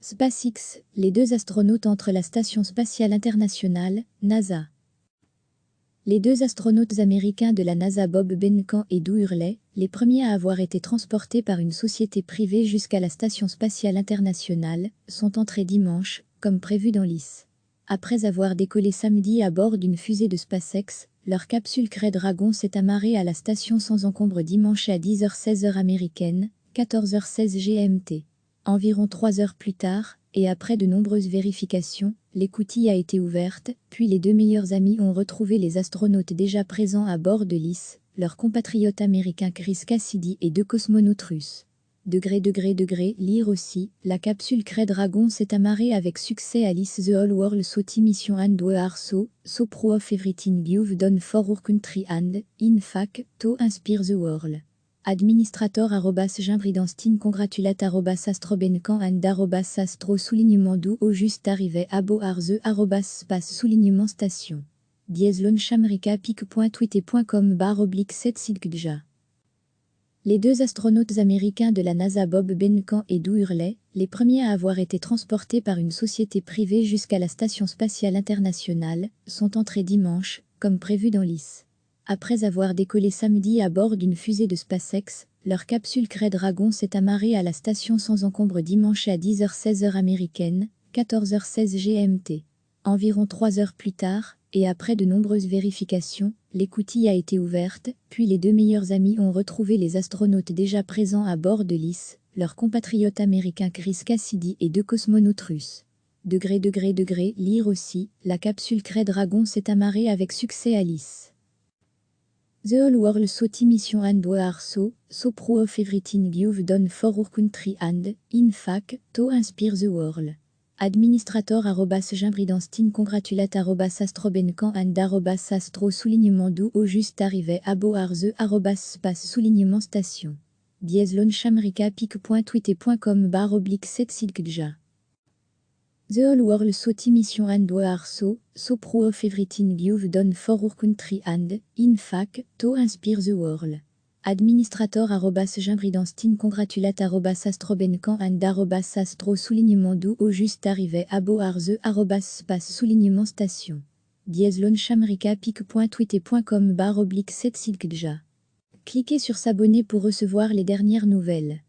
SpaceX, les deux astronautes entre la Station spatiale internationale, NASA. Les deux astronautes américains de la NASA Bob Behnken et Doug Hurley, les premiers à avoir été transportés par une société privée jusqu'à la Station spatiale internationale, sont entrés dimanche, comme prévu dans l'ISS. Après avoir décollé samedi à bord d'une fusée de SpaceX, leur capsule Crew Dragon s'est amarrée à la station sans encombre dimanche à 10h16 heure américaine, 14h16 GMT. Environ 3 heures plus tard, et après de nombreuses vérifications, l'écoutille a été ouverte, puis les deux meilleurs amis ont retrouvé les astronautes déjà présents à bord de l'ISS, leur compatriote américain Chris Cassidy et deux cosmonautes russes. Lire aussi, la capsule Crew Dragon s'est amarrée avec succès à l'ISS. The Whole World SOTI Mission and We Are so proud of everything you've done for our country and, in fact, to inspire the world. Administrator @Jean-Bridenstine congratulate @astrobencan and @astro _ au juste arrivé abo arze @space _ station. _ pic.tweet.com /7 silkdja. Les deux astronautes américains de la NASA Bob Behnken et Doug Hurley, les premiers à avoir été transportés par une société privée jusqu'à la Station spatiale internationale, sont entrés dimanche, comme prévu dans l'ISS. Après avoir décollé samedi à bord d'une fusée de SpaceX, leur capsule Crew Dragon s'est amarrée à la station sans encombre dimanche à 10h16 heure américaine, 14h16 GMT. Environ 3 heures plus tard, et après de nombreuses vérifications, l'écoutille a été ouverte, puis les deux meilleurs amis ont retrouvé les astronautes déjà présents à bord de l'ISS, leur compatriote américain Chris Cassidy et deux cosmonautes russes. Lire aussi, la capsule Crew Dragon s'est amarrée avec succès à l'ISS. The Whole World SOTI Mission and We Are so proud of everything you've done for our country and, in fact, to inspire the world. Administrator @Jean-Bridenstine congratulate @astrobencan and @astro _ au juste arrivé abo arze @space _ station. pic.tweet.com /7 silkdja. The Whole World SOTI Mission and We Are so proud of everything you've done for our country and, in fact, to inspire the world. Administrator @Jean-Bridenstine congratulate @astrobencan and @astro _ au juste arrivé abo arze @space _ station. pic.tweet.com /7 silkdja. Cliquez sur s'abonner pour recevoir les dernières nouvelles.